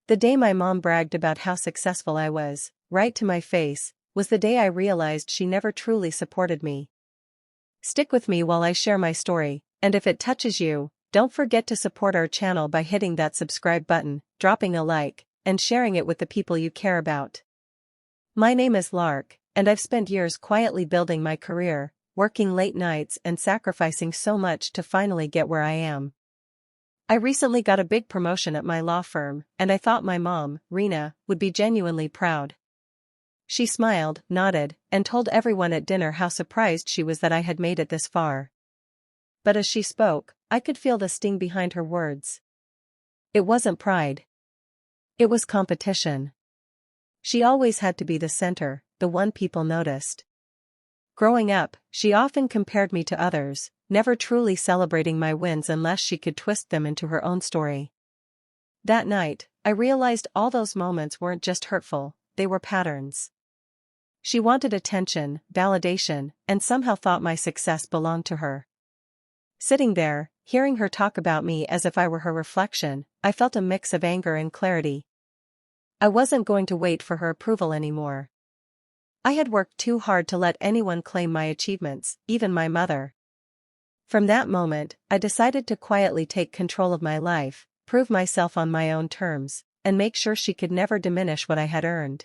The day my mom bragged about how successful I was, right to my face, was the day I realized she never truly supported me. Stick with me while I share my story, and if it touches you, don't forget to support our channel by hitting that subscribe button, dropping a like, and sharing it with the people you care about. My name is Lark, and I've spent years quietly building my career, working late nights and sacrificing so much to finally get where I am. I recently got a big promotion at my law firm, and I thought my mom, Rena, would be genuinely proud. She smiled, nodded, and told everyone at dinner how surprised she was that I had made it this far. But as she spoke, I could feel the sting behind her words. It wasn't pride. It was competition. She always had to be the center, the one people noticed. Growing up, she often compared me to others, never truly celebrating my wins unless she could twist them into her own story. That night, I realized all those moments weren't just hurtful, they were patterns. She wanted attention, validation, and somehow thought my success belonged to her. Sitting there, hearing her talk about me as if I were her reflection, I felt a mix of anger and clarity. I wasn't going to wait for her approval anymore. I had worked too hard to let anyone claim my achievements, even my mother. From that moment, I decided to quietly take control of my life, prove myself on my own terms, and make sure she could never diminish what I had earned.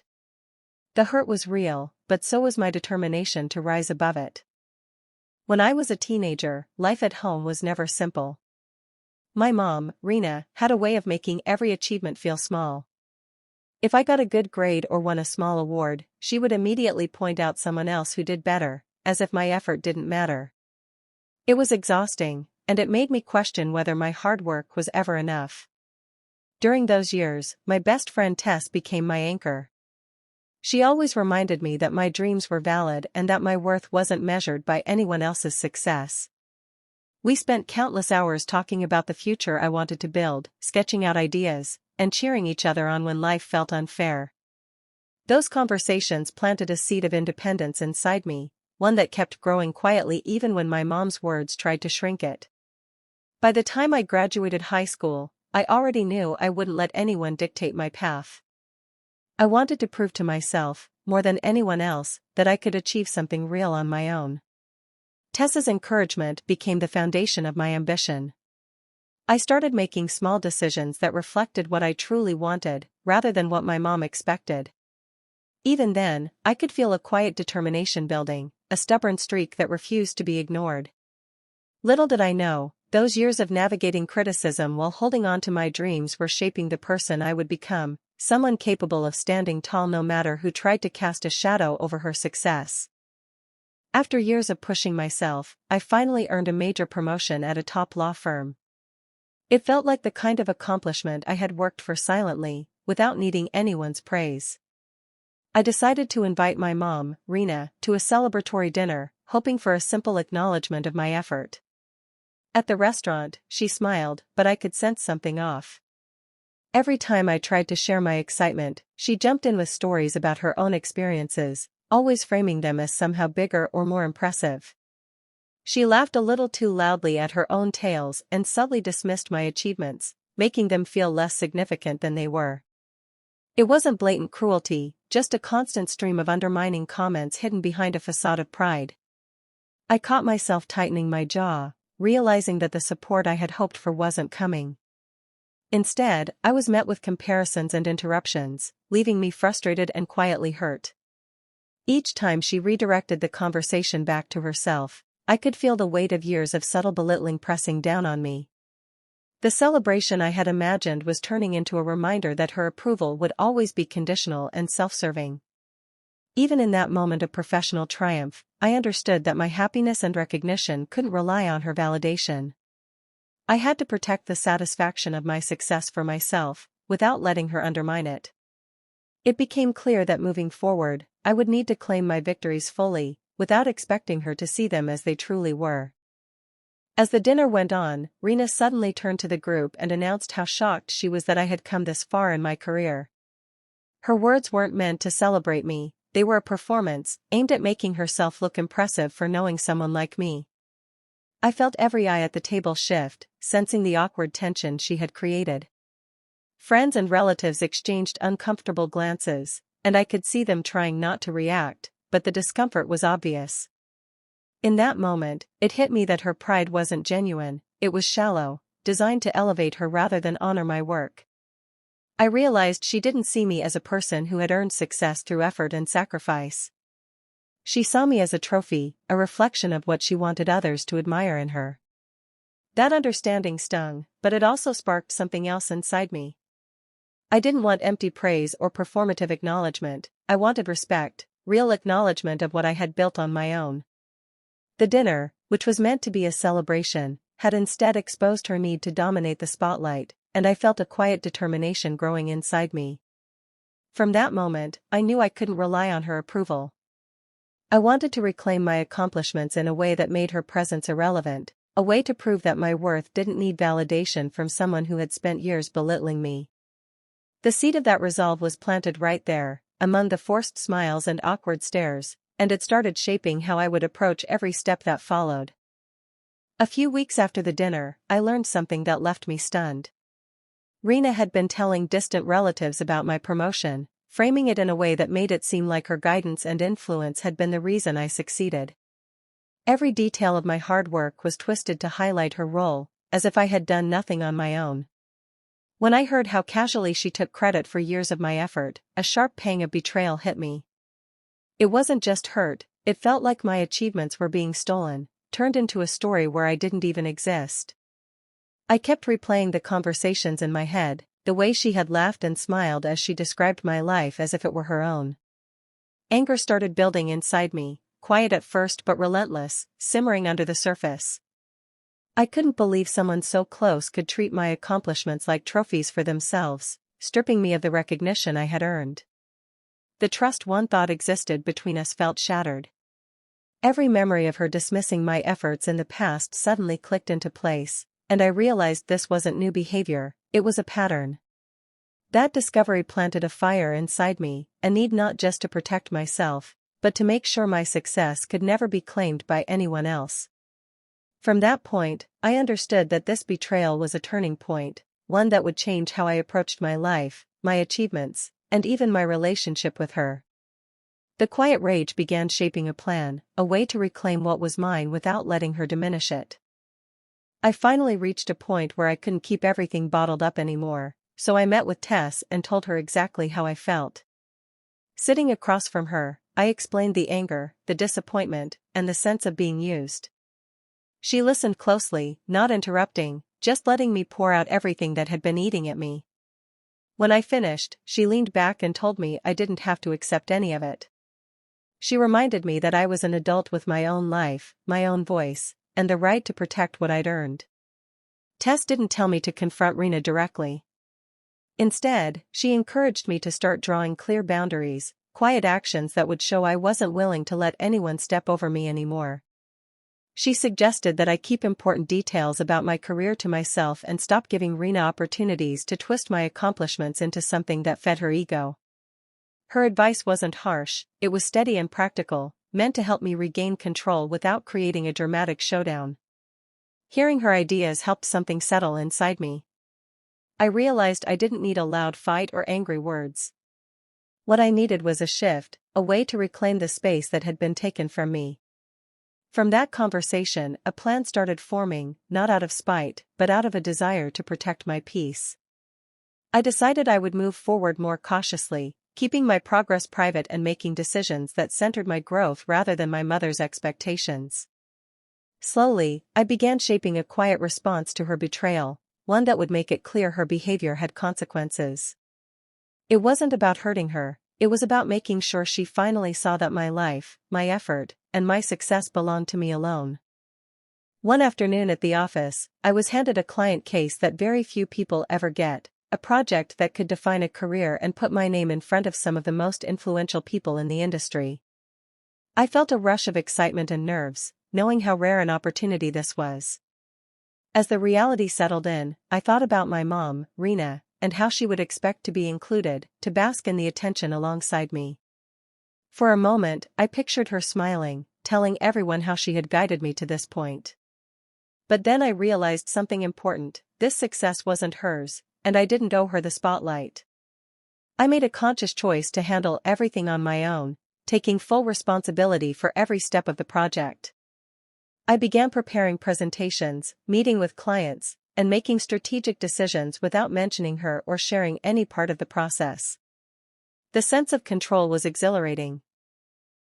The hurt was real, but so was my determination to rise above it. When I was a teenager, life at home was never simple. My mom, Rena, had a way of making every achievement feel small. If I got a good grade or won a small award, she would immediately point out someone else who did better, as if my effort didn't matter. It was exhausting, and it made me question whether my hard work was ever enough. During those years, my best friend Tess became my anchor. She always reminded me that my dreams were valid and that my worth wasn't measured by anyone else's success. We spent countless hours talking about the future I wanted to build, sketching out ideas, and cheering each other on when life felt unfair. Those conversations planted a seed of independence inside me, one that kept growing quietly even when my mom's words tried to shrink it. By the time I graduated high school, I already knew I wouldn't let anyone dictate my path. I wanted to prove to myself, more than anyone else, that I could achieve something real on my own. Tessa's encouragement became the foundation of my ambition. I started making small decisions that reflected what I truly wanted, rather than what my mom expected. Even then, I could feel a quiet determination building, a stubborn streak that refused to be ignored. Little did I know, those years of navigating criticism while holding on to my dreams were shaping the person I would become, someone capable of standing tall no matter who tried to cast a shadow over her success. After years of pushing myself, I finally earned a major promotion at a top law firm. It felt like the kind of accomplishment I had worked for silently, without needing anyone's praise. I decided to invite my mom, Rena, to a celebratory dinner, hoping for a simple acknowledgement of my effort. At the restaurant, she smiled, but I could sense something off. Every time I tried to share my excitement, she jumped in with stories about her own experiences, always framing them as somehow bigger or more impressive. She laughed a little too loudly at her own tales and subtly dismissed my achievements, making them feel less significant than they were. It wasn't blatant cruelty, just a constant stream of undermining comments hidden behind a facade of pride. I caught myself tightening my jaw, realizing that the support I had hoped for wasn't coming. Instead, I was met with comparisons and interruptions, leaving me frustrated and quietly hurt. Each time she redirected the conversation back to herself, I could feel the weight of years of subtle belittling pressing down on me. The celebration I had imagined was turning into a reminder that her approval would always be conditional and self-serving. Even in that moment of professional triumph, I understood that my happiness and recognition couldn't rely on her validation. I had to protect the satisfaction of my success for myself, without letting her undermine it. It became clear that moving forward, I would need to claim my victories fully, without expecting her to see them as they truly were. As the dinner went on, Rena suddenly turned to the group and announced how shocked she was that I had come this far in my career. Her words weren't meant to celebrate me, they were a performance, aimed at making herself look impressive for knowing someone like me. I felt every eye at the table shift, sensing the awkward tension she had created. Friends and relatives exchanged uncomfortable glances, and I could see them trying not to react, but the discomfort was obvious. In that moment, it hit me that her pride wasn't genuine, it was shallow, designed to elevate her rather than honor my work. I realized she didn't see me as a person who had earned success through effort and sacrifice. She saw me as a trophy, a reflection of what she wanted others to admire in her. That understanding stung, but it also sparked something else inside me. I didn't want empty praise or performative acknowledgement, I wanted respect, real acknowledgement of what I had built on my own. The dinner, which was meant to be a celebration, had instead exposed her need to dominate the spotlight, and I felt a quiet determination growing inside me. From that moment, I knew I couldn't rely on her approval. I wanted to reclaim my accomplishments in a way that made her presence irrelevant, a way to prove that my worth didn't need validation from someone who had spent years belittling me. The seed of that resolve was planted right there, among the forced smiles and awkward stares, and it started shaping how I would approach every step that followed. A few weeks after the dinner, I learned something that left me stunned. Rena had been telling distant relatives about my promotion, framing it in a way that made it seem like her guidance and influence had been the reason I succeeded. Every detail of my hard work was twisted to highlight her role, as if I had done nothing on my own. When I heard how casually she took credit for years of my effort, a sharp pang of betrayal hit me. It wasn't just hurt, it felt like my achievements were being stolen, turned into a story where I didn't even exist. I kept replaying the conversations in my head, the way she had laughed and smiled as she described my life as if it were her own. Anger started building inside me, quiet at first but relentless, simmering under the surface. I couldn't believe someone so close could treat my accomplishments like trophies for themselves, stripping me of the recognition I had earned. The trust one thought existed between us felt shattered. Every memory of her dismissing my efforts in the past suddenly clicked into place, and I realized this wasn't new behavior, it was a pattern. That discovery planted a fire inside me, a need not just to protect myself, but to make sure my success could never be claimed by anyone else. From that point, I understood that this betrayal was a turning point, one that would change how I approached my life, my achievements, and even my relationship with her. The quiet rage began shaping a plan, a way to reclaim what was mine without letting her diminish it. I finally reached a point where I couldn't keep everything bottled up anymore, so I met with Tess and told her exactly how I felt. Sitting across from her, I explained the anger, the disappointment, and the sense of being used. She listened closely, not interrupting, just letting me pour out everything that had been eating at me. When I finished, she leaned back and told me I didn't have to accept any of it. She reminded me that I was an adult with my own life, my own voice, and the right to protect what I'd earned. Tess didn't tell me to confront Rena directly. Instead, she encouraged me to start drawing clear boundaries, quiet actions that would show I wasn't willing to let anyone step over me anymore. She suggested that I keep important details about my career to myself and stop giving Rena opportunities to twist my accomplishments into something that fed her ego. Her advice wasn't harsh, it was steady and practical, meant to help me regain control without creating a dramatic showdown. Hearing her ideas helped something settle inside me. I realized I didn't need a loud fight or angry words. What I needed was a shift, a way to reclaim the space that had been taken from me. From that conversation, a plan started forming, not out of spite, but out of a desire to protect my peace. I decided I would move forward more cautiously, keeping my progress private and making decisions that centered my growth rather than my mother's expectations. Slowly, I began shaping a quiet response to her betrayal, one that would make it clear her behavior had consequences. It wasn't about hurting her, it was about making sure she finally saw that my life, my effort, and my success belonged to me alone. One afternoon at the office, I was handed a client case that very few people ever get, a project that could define a career and put my name in front of some of the most influential people in the industry. I felt a rush of excitement and nerves, knowing how rare an opportunity this was. As the reality settled in, I thought about my mom, Rena, and how she would expect to be included, to bask in the attention alongside me. For a moment, I pictured her smiling, telling everyone how she had guided me to this point. But then I realized something important, this success wasn't hers, and I didn't owe her the spotlight. I made a conscious choice to handle everything on my own, taking full responsibility for every step of the project. I began preparing presentations, meeting with clients, and making strategic decisions without mentioning her or sharing any part of the process. The sense of control was exhilarating.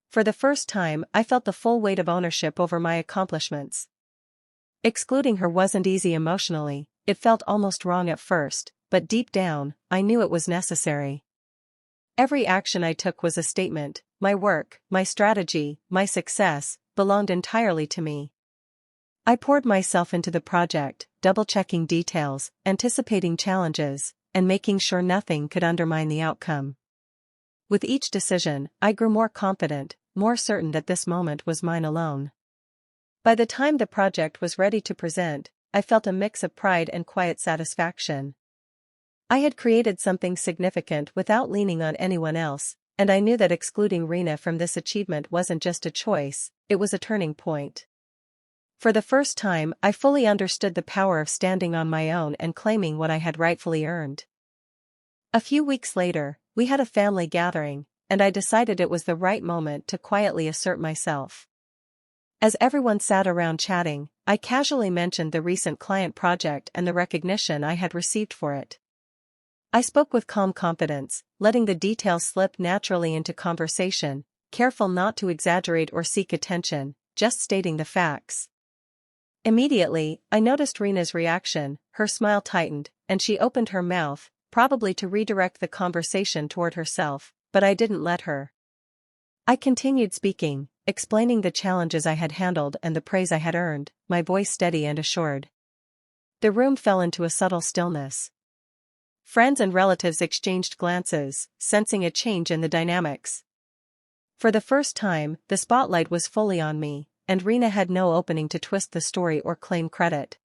For the first time, I felt the full weight of ownership over my accomplishments. Excluding her wasn't easy emotionally, it felt almost wrong at first, but deep down, I knew it was necessary. Every action I took was a statement. My work, my strategy, my success, belonged entirely to me. I poured myself into the project, double-checking details, anticipating challenges, and making sure nothing could undermine the outcome. With each decision, I grew more confident, more certain that this moment was mine alone. By the time the project was ready to present, I felt a mix of pride and quiet satisfaction. I had created something significant without leaning on anyone else, and I knew that excluding Rena from this achievement wasn't just a choice, it was a turning point. For the first time, I fully understood the power of standing on my own and claiming what I had rightfully earned. A few weeks later, we had a family gathering, and I decided it was the right moment to quietly assert myself. As everyone sat around chatting, I casually mentioned the recent client project and the recognition I had received for it. I spoke with calm confidence, letting the details slip naturally into conversation, careful not to exaggerate or seek attention, just stating the facts. Immediately, I noticed Rena's reaction. Her smile tightened, and she opened her mouth, probably to redirect the conversation toward herself, but I didn't let her. I continued speaking, explaining the challenges I had handled and the praise I had earned, my voice steady and assured. The room fell into a subtle stillness. Friends and relatives exchanged glances, sensing a change in the dynamics. For the first time, the spotlight was fully on me, and Rena had no opening to twist the story or claim credit.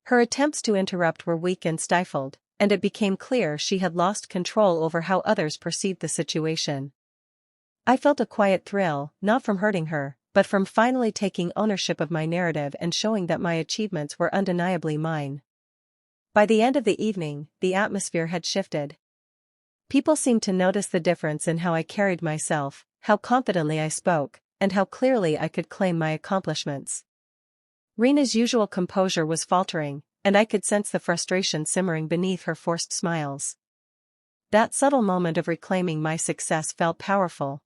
Her attempts to interrupt were weak and stifled, and it became clear she had lost control over how others perceived the situation. I felt a quiet thrill, not from hurting her, but from finally taking ownership of my narrative and showing that my achievements were undeniably mine. By the end of the evening, the atmosphere had shifted. People seemed to notice the difference in how I carried myself, how confidently I spoke, and how clearly I could claim my accomplishments. Rena's usual composure was faltering, and I could sense the frustration simmering beneath her forced smiles. That subtle moment of reclaiming my success felt powerful.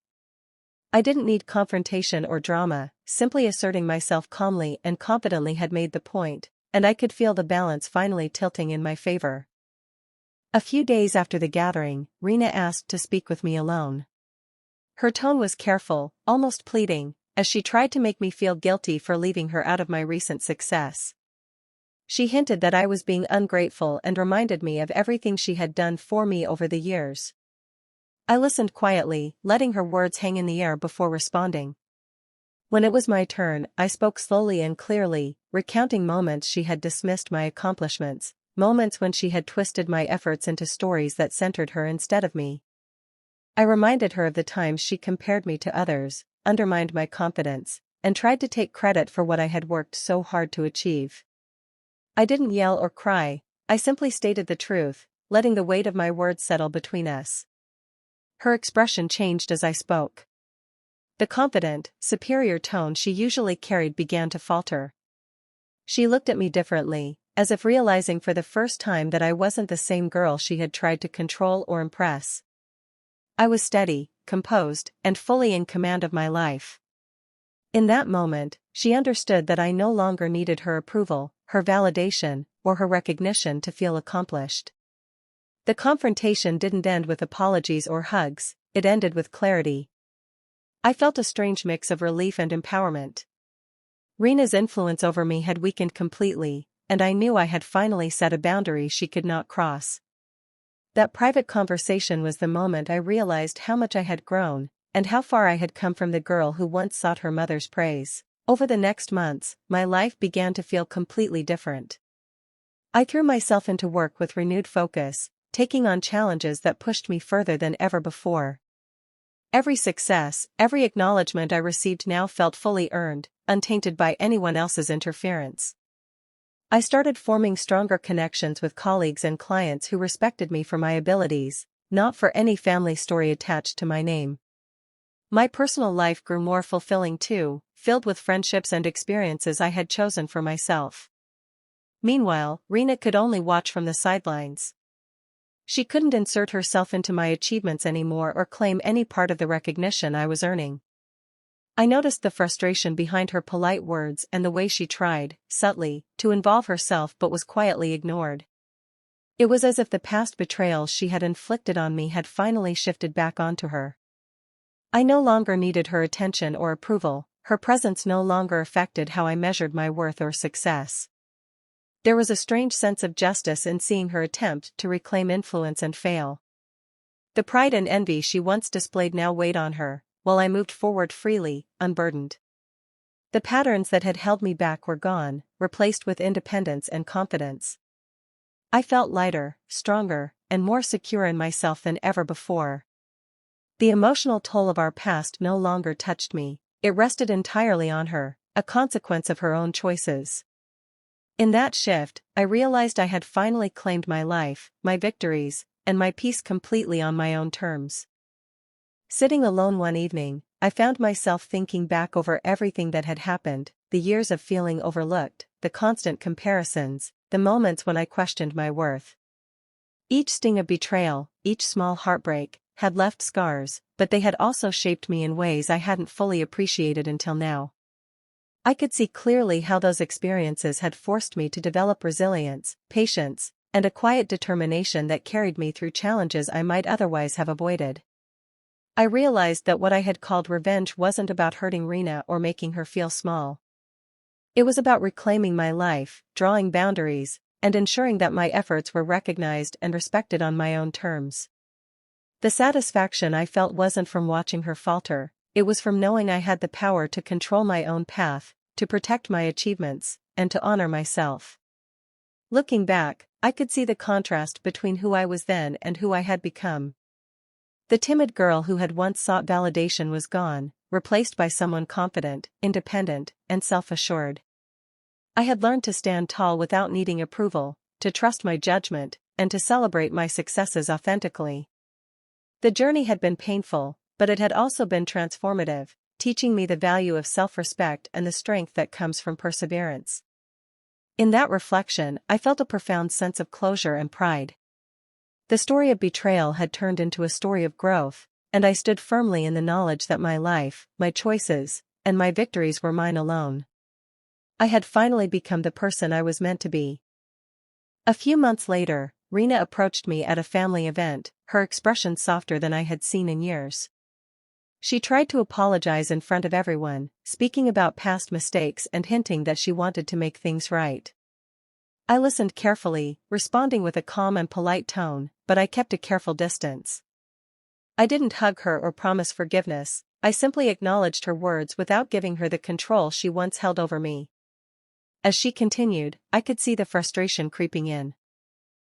I didn't need confrontation or drama, simply asserting myself calmly and confidently had made the point, and I could feel the balance finally tilting in my favor. A few days after the gathering, Rena asked to speak with me alone. Her tone was careful, almost pleading, as she tried to make me feel guilty for leaving her out of my recent success. She hinted that I was being ungrateful and reminded me of everything she had done for me over the years. I listened quietly, letting her words hang in the air before responding. When it was my turn, I spoke slowly and clearly, recounting moments she had dismissed my accomplishments, moments when she had twisted my efforts into stories that centered her instead of me. I reminded her of the times she compared me to others, undermined my confidence, and tried to take credit for what I had worked so hard to achieve. I didn't yell or cry, I simply stated the truth, letting the weight of my words settle between us. Her expression changed as I spoke. The confident, superior tone she usually carried began to falter. She looked at me differently, as if realizing for the first time that I wasn't the same girl she had tried to control or impress. I was steady, composed, and fully in command of my life. In that moment, she understood that I no longer needed her approval, her validation, or her recognition to feel accomplished. The confrontation didn't end with apologies or hugs, it ended with clarity. I felt a strange mix of relief and empowerment. Rena's influence over me had weakened completely, and I knew I had finally set a boundary she could not cross. That private conversation was the moment I realized how much I had grown, and how far I had come from the girl who once sought her mother's praise. Over the next months, my life began to feel completely different. I threw myself into work with renewed focus, taking on challenges that pushed me further than ever before. Every success, every acknowledgement I received now felt fully earned, untainted by anyone else's interference. I started forming stronger connections with colleagues and clients who respected me for my abilities, not for any family story attached to my name. My personal life grew more fulfilling too, filled with friendships and experiences I had chosen for myself. Meanwhile, Rena could only watch from the sidelines. She couldn't insert herself into my achievements anymore or claim any part of the recognition I was earning. I noticed the frustration behind her polite words and the way she tried, subtly, to involve herself but was quietly ignored. It was as if the past betrayals she had inflicted on me had finally shifted back onto her. I no longer needed her attention or approval, her presence no longer affected how I measured my worth or success. There was a strange sense of justice in seeing her attempt to reclaim influence and fail. The pride and envy she once displayed now weighed on her, while I moved forward freely, unburdened. The patterns that had held me back were gone, replaced with independence and confidence. I felt lighter, stronger, and more secure in myself than ever before. The emotional toll of our past no longer touched me, it rested entirely on her, a consequence of her own choices. In that shift, I realized I had finally claimed my life, my victories, and my peace completely on my own terms. Sitting alone one evening, I found myself thinking back over everything that had happened, the years of feeling overlooked, the constant comparisons, the moments when I questioned my worth. Each sting of betrayal, each small heartbreak, had left scars, but they had also shaped me in ways I hadn't fully appreciated until now. I could see clearly how those experiences had forced me to develop resilience, patience, and a quiet determination that carried me through challenges I might otherwise have avoided. I realized that what I had called revenge wasn't about hurting Rena or making her feel small. It was about reclaiming my life, drawing boundaries, and ensuring that my efforts were recognized and respected on my own terms. The satisfaction I felt wasn't from watching her falter, it was from knowing I had the power to control my own path, to protect my achievements, and to honor myself. Looking back, I could see the contrast between who I was then and who I had become. The timid girl who had once sought validation was gone, replaced by someone confident, independent, and self-assured. I had learned to stand tall without needing approval, to trust my judgment, and to celebrate my successes authentically. The journey had been painful, but it had also been transformative, teaching me the value of self-respect and the strength that comes from perseverance. In that reflection, I felt a profound sense of closure and pride. The story of betrayal had turned into a story of growth, and I stood firmly in the knowledge that my life, my choices, and my victories were mine alone. I had finally become the person I was meant to be. A few months later, Rena approached me at a family event, her expression softer than I had seen in years. She tried to apologize in front of everyone, speaking about past mistakes and hinting that she wanted to make things right. I listened carefully, responding with a calm and polite tone, but I kept a careful distance. I didn't hug her or promise forgiveness, I simply acknowledged her words without giving her the control she once held over me. As she continued, I could see the frustration creeping in.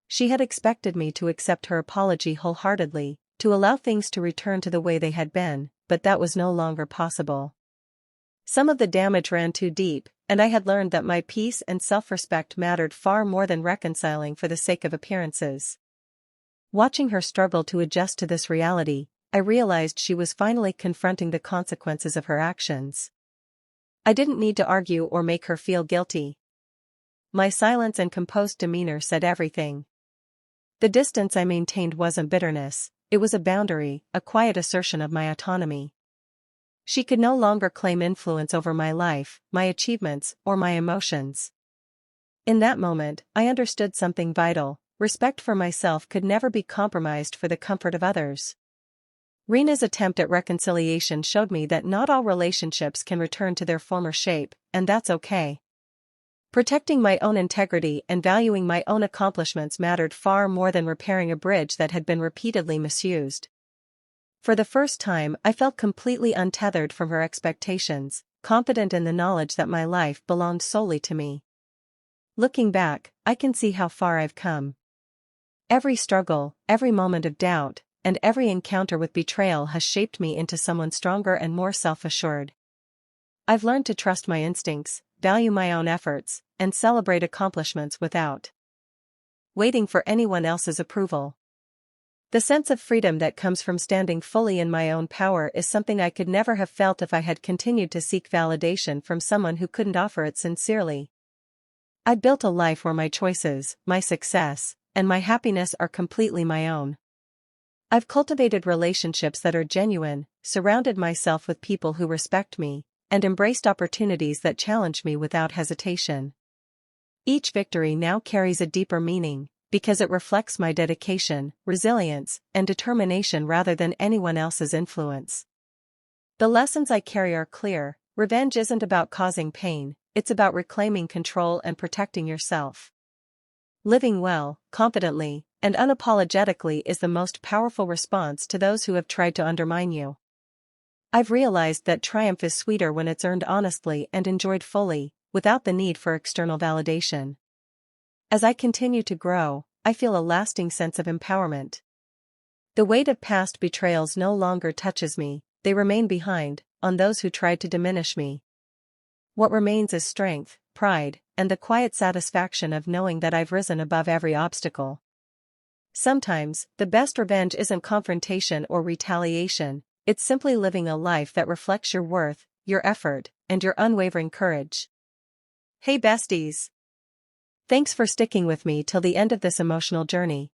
She had expected me to accept her apology wholeheartedly, to allow things to return to the way they had been, but that was no longer possible. Some of the damage ran too deep, and I had learned that my peace and self-respect mattered far more than reconciling for the sake of appearances. Watching her struggle to adjust to this reality, I realized she was finally confronting the consequences of her actions. I didn't need to argue or make her feel guilty. My silence and composed demeanor said everything. The distance I maintained wasn't bitterness, it was a boundary, a quiet assertion of my autonomy. She could no longer claim influence over my life, my achievements, or my emotions. In that moment, I understood something vital: respect for myself could never be compromised for the comfort of others. Rena's attempt at reconciliation showed me that not all relationships can return to their former shape, and that's okay. Protecting my own integrity and valuing my own accomplishments mattered far more than repairing a bridge that had been repeatedly misused. For the first time, I felt completely untethered from her expectations, confident in the knowledge that my life belonged solely to me. Looking back, I can see how far I've come. Every struggle, every moment of doubt, and every encounter with betrayal has shaped me into someone stronger and more self-assured. I've learned to trust my instincts, value my own efforts, and celebrate accomplishments without waiting for anyone else's approval. The sense of freedom that comes from standing fully in my own power is something I could never have felt if I had continued to seek validation from someone who couldn't offer it sincerely. I'd built a life where my choices, my success, and my happiness are completely my own. I've cultivated relationships that are genuine, surrounded myself with people who respect me, and embraced opportunities that challenge me without hesitation. Each victory now carries a deeper meaning, because it reflects my dedication, resilience, and determination rather than anyone else's influence. The lessons I carry are clear: revenge isn't about causing pain, it's about reclaiming control and protecting yourself. Living well, confidently, and unapologetically is the most powerful response to those who have tried to undermine you. I've realized that triumph is sweeter when it's earned honestly and enjoyed fully, without the need for external validation. As I continue to grow, I feel a lasting sense of empowerment. The weight of past betrayals no longer touches me, they remain behind, on those who tried to diminish me. What remains is strength, pride, and the quiet satisfaction of knowing that I've risen above every obstacle. Sometimes, the best revenge isn't confrontation or retaliation, it's simply living a life that reflects your worth, your effort, and your unwavering courage. Hey besties! Thanks for sticking with me till the end of this emotional journey.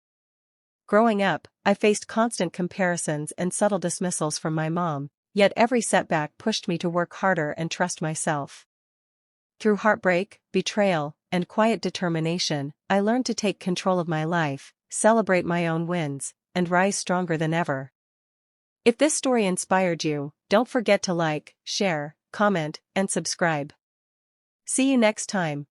Growing up, I faced constant comparisons and subtle dismissals from my mom, yet every setback pushed me to work harder and trust myself. Through heartbreak, betrayal, and quiet determination, I learned to take control of my life, celebrate my own wins, and rise stronger than ever. If this story inspired you, don't forget to like, share, comment, and subscribe. See you next time.